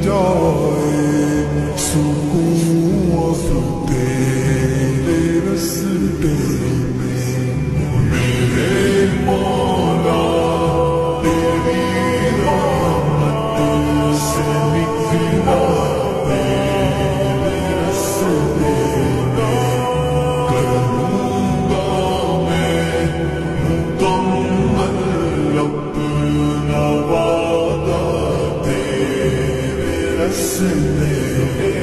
جائے سکون اب تیرے رستے میں میرے مولا تیری رحمت سے نکلا تیرے رستے میں کروں گا میں مکمل اپنا وعدہ تیرے رستے